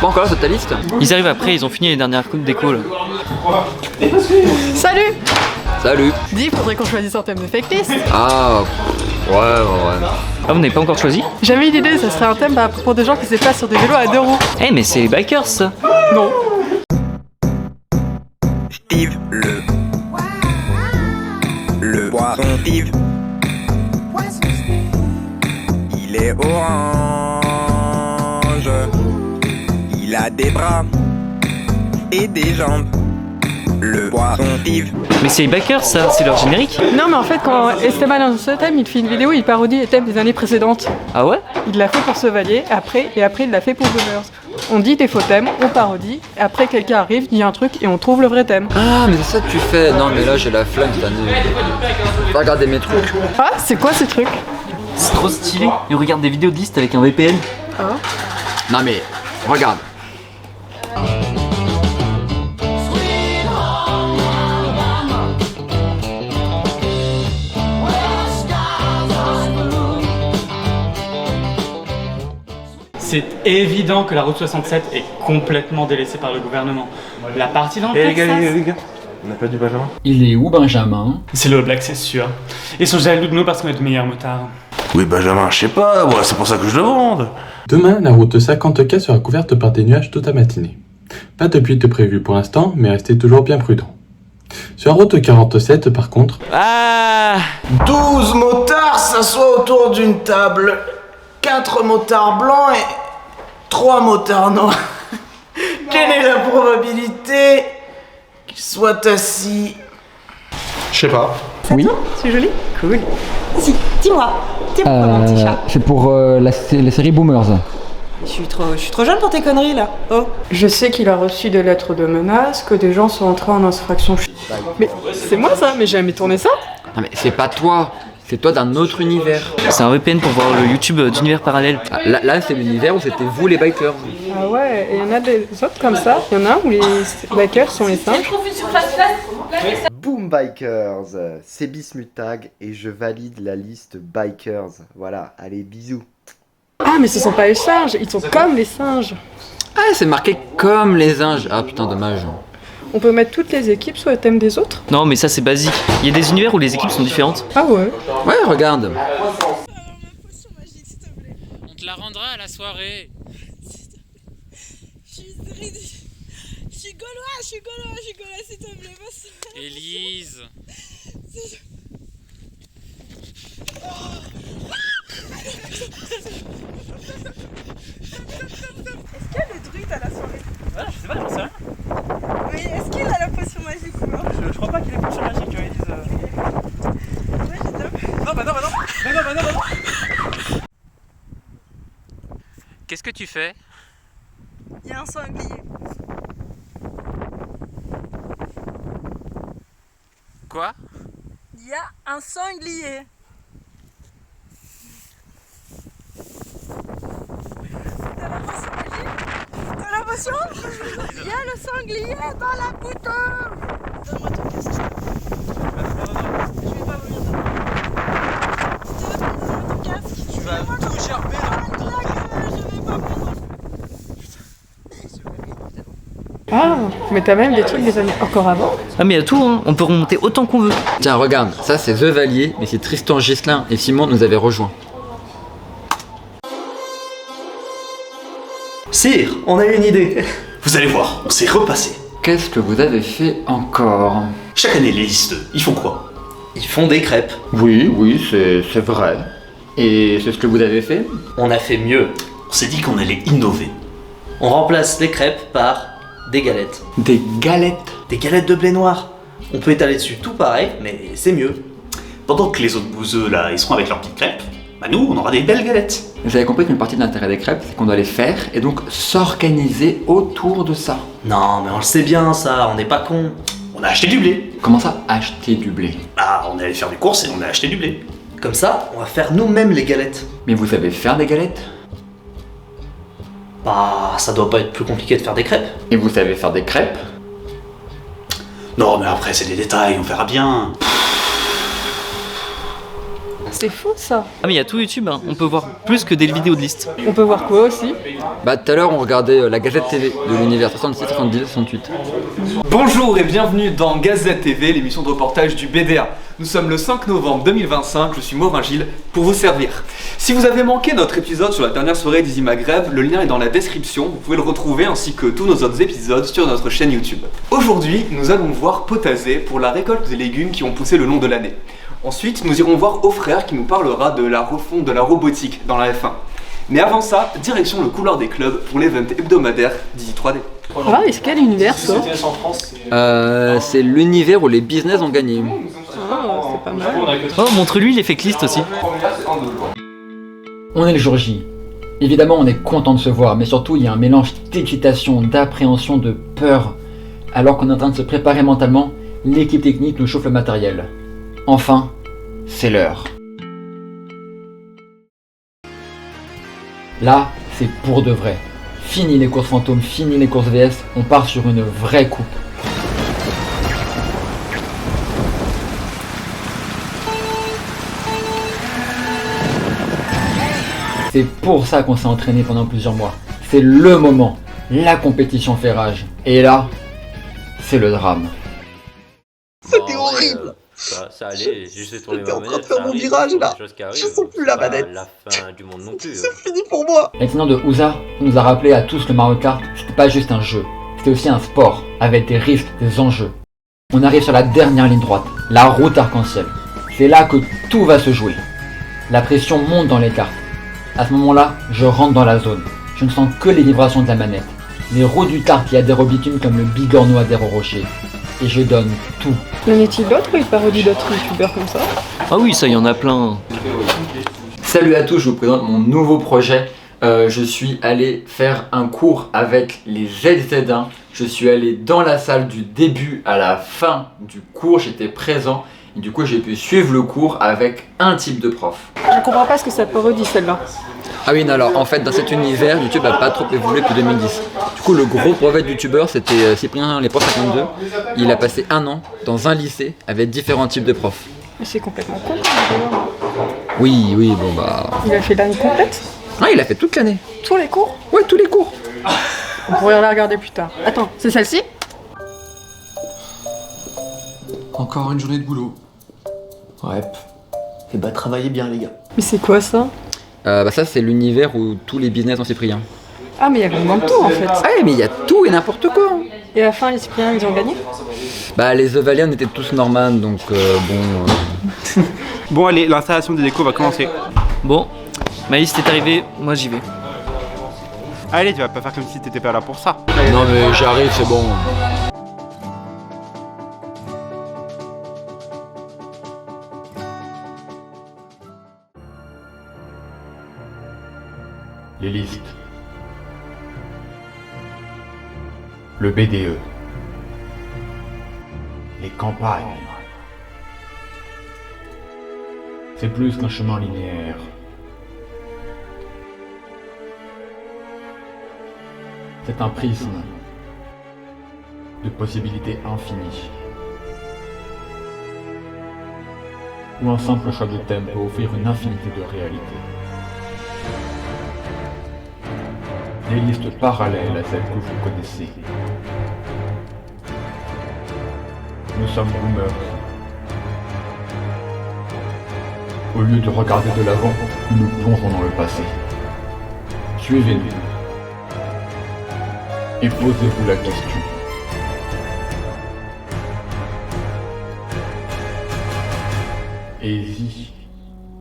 pas encore là sur ta liste? Ils arrivent après, ils ont fini les dernières coups d'écho là. Salut! Salut. Dis, faudrait qu'on choisisse un thème de fake list. Ah, ouais. Ah, vous n'avez pas encore choisi? J'avais une idée, ça serait un thème pour des gens qui se déplacent sur des vélos à deux roues. Eh, mais c'est les bikers ça. Non. Steve le poisson Steve. Il est orange. Il a des bras et des jambes. Le poisson Steve. Mais c'est les bikers ça, c'est leur générique. Non, mais en fait, quand Esteban lance ce thème, il fait une vidéo, il parodie les thèmes des années précédentes. Ah ouais? Il l'a fait pour Chevalier, après il l'a fait pour Boomers. On dit des faux thèmes, on parodie, et après quelqu'un arrive, dit un truc et on trouve le vrai thème. Ah, mais c'est ça que tu fais. Non, mais là, j'ai la flemme cette année. Pas regarder mes trucs. Ah, c'est quoi ces trucs? C'est trop stylé. Et on regarde des vidéos de liste avec un VPN. Ah. Non, mais regarde. C'est évident que la route 67 est complètement délaissée par le gouvernement. La partie dans le Texas, les gars, on n'a pas du Benjamin. Il est où Benjamin? c'est le All Black, c'est sûr. Ils sont jaloux de nous parce qu'on est de meilleurs motards. Oui, Benjamin, je sais pas, ouais, c'est pour ça que je le demande. Demain, la route 50K sera couverte par des nuages toute la matinée. Pas de pluie de prévu pour l'instant, mais restez toujours bien prudents. Sur la route 47, par contre, Ah! 12 motards s'assoient autour d'une table. 4 motards blancs et 3 motards noirs. Quelle est la probabilité qu'ils soient assis? Je sais pas. Oui. C'est joli? Cool. Si, dis-moi mon petit chat. C'est pour la série Boomers. Je suis trop jeune pour tes conneries là. Oh. Je sais qu'il a reçu des lettres de menaces, que des gens sont entrés en infraction. Mais c'est moi ça, mais j'ai jamais tourné ça. Non, mais c'est pas toi. C'est toi d'un autre univers. C'est un VPN pour voir le YouTube d'univers parallèle. Ah, là, c'est l'univers où c'était vous les bikers. Ah ouais, et il y en a des autres comme ça. Il y en a un où les bikers sont les singes. Boom Bikers, c'est Bismutag et je valide la liste Bikers. Voilà, allez bisous. Ah mais ce sont pas les singes, ils sont comme les singes. Ah, c'est marqué comme les singes. Ah putain, dommage. On peut mettre toutes les équipes sur le thème des autres? Non, mais ça c'est basique. Il y a des univers où les équipes sont différentes. Ah ouais. Ouais, regarde. On te la rendra à la soirée. Je suis gaulois, s'il te plaît. Élise. Est-ce qu'il y a le druide à la soirée? Ouais, je sais pas, j'en sais rien. Oui, est-ce qu'il a la potion magique ou non? Je crois pas qu'il ait potion magique, Élise. Ouais, j'ai top. Non. Qu'est-ce que tu fais? Il y a un sanglier. Quoi? Il y a un sanglier. T'as la potion magique? T'as la potion? Il y a le sanglier dans la bouteille. Donne-moi ton casque. Je vais pas venir. Donne-moi ton casque. Tu vas tout gerber la bouteille. Je vais pas venir. Ah, mais t'as même des trucs des années encore avant. Ah, mais il y a tout, hein. On peut remonter autant qu'on veut. Tiens, regarde, ça c'est The Valier, mais c'est Tristan Gislin et Simon nous avait rejoints. Sire, on a eu une idée. Vous allez voir, on s'est repassé. Qu'est-ce que vous avez fait encore? Chaque année, les listes, ils font quoi? Ils font des crêpes. Oui, c'est vrai. Et c'est ce que vous avez fait? On a fait mieux. On s'est dit qu'on allait innover. On remplace les crêpes par des galettes. Des galettes? Des galettes de blé noir. On peut étaler dessus tout pareil, mais c'est mieux. Pendant que les autres bouseux, là, ils seront avec leurs petites crêpes, bah nous, on aura des belles galettes. Vous avez compris qu'une partie de l'intérêt des crêpes, c'est qu'on doit les faire et donc s'organiser autour de ça. Non, mais on le sait bien, ça, on n'est pas cons. On a acheté du blé. Comment ça, acheter du blé? Ah, on est allé faire des courses et on a acheté du blé. Comme ça, on va faire nous-mêmes les galettes. Mais vous savez faire des galettes? Bah, ça doit pas être plus compliqué de faire des crêpes. Et vous savez faire des crêpes? Non, mais après, c'est des détails, on verra bien. C'est fou ça. Ah mais il y a tout YouTube, hein. On peut voir plus que des vidéos de liste. On peut voir quoi aussi? Bah tout à l'heure on regardait la Gazette TV de l'univers 66, 70, 68. Bonjour et bienvenue dans Gazette TV, l'émission de reportage du BDA. Nous sommes le 5 novembre 2025, je suis Morin Gilles pour vous servir. Si vous avez manqué notre épisode sur la dernière soirée d'Easy Maghreb, le lien est dans la description, vous pouvez le retrouver ainsi que tous nos autres épisodes sur notre chaîne YouTube. Aujourd'hui, nous allons voir potager pour la récolte des légumes qui ont poussé le long de l'année. Ensuite, nous irons voir Offrère qui nous parlera de la refonte de la robotique dans la F1. Mais avant ça, direction le couloir des clubs pour l'event hebdomadaire d'Easy 3D. Ah, est-ce quel univers ça? C'est l'univers où les business ont gagné. Ah, c'est pas mal. Oh, montre-lui l'effet list aussi. On est le jour J. Évidemment, on est content de se voir, mais surtout, il y a un mélange d'excitation, d'appréhension, de peur. Alors qu'on est en train de se préparer mentalement, l'équipe technique nous chauffe le matériel. Enfin, c'est l'heure. Là, c'est pour de vrai. Fini les courses fantômes, fini les courses VS, on part sur une vraie coupe. C'est pour ça qu'on s'est entraîné pendant plusieurs mois. C'est le moment. La compétition fait rage. Et là, c'est le drame. C'était horrible. Ça allait, j'étais en train de faire mon virage là. Je sens plus la manette. La fin du monde non plus. C'est fini pour moi. L'accident de Ouza nous a rappelé à tous que Mario Kart, c'était pas juste un jeu. C'était aussi un sport, avec des risques, des enjeux. On arrive sur la dernière ligne droite, la route arc-en-ciel. C'est là que tout va se jouer. La pression monte dans les cartes. À ce moment-là, je rentre dans la zone. Je ne sens que les vibrations de la manette. Les roues du kart qui adhèrent au bitume comme le bigorneau adhère au rocher. Et je donne tout. Y en a-t-il d'autres qui parodient d'autres youtubeurs comme ça? Ah oui, ça y en a plein. Salut à tous, je vous présente mon nouveau projet. Je suis allé faire un cours avec les ZZ1. Je suis allé dans la salle du début à la fin du cours, j'étais présent. Et du coup, j'ai pu suivre le cours avec un type de prof. Je comprends pas ce que ça parodie celle-là. Ah oui, non, alors en fait, dans cet univers, YouTube n'a pas trop évolué depuis 2010. Du coup, le gros brevet de youtubeur, c'était Cyprien Les Profs 52. Il a passé un an dans un lycée avec différents types de profs. Mais c'est complètement con. Oui, bon bah... Il a fait l'année complète? Ah, il a fait toute l'année. Tous les cours? Ouais, tous les cours. On pourrait la regarder plus tard. Attends, c'est celle-ci? Encore une journée de boulot. Ouais. Et bah travaillez bien les gars. Mais c'est quoi ça? Bah ça, c'est l'univers où tous les business ont Cyprien. Ah mais il y a vraiment tout en fait. Ah ouais, mais il y a tout et n'importe quoi. Et à la fin, les Cypriens, ils ont gagné? Bah les Ovaliens étaient tous Norman, donc bon... Bon allez, l'installation des décos va commencer. Bon, ma liste est arrivée, moi j'y vais. Allez, tu vas pas faire comme si t'étais pas là pour ça. Non mais j'arrive, c'est bon. Les listes. Le BDE. Les campagnes. C'est plus qu'un chemin linéaire. C'est un prisme de possibilités infinies. Où un simple choix de thème peut offrir une infinité de réalités. Des listes parallèles à celles que vous connaissez. Nous sommes boomers. Au lieu de regarder de l'avant, nous plongeons dans le passé. Suivez-nous. Et posez-vous la question. Et y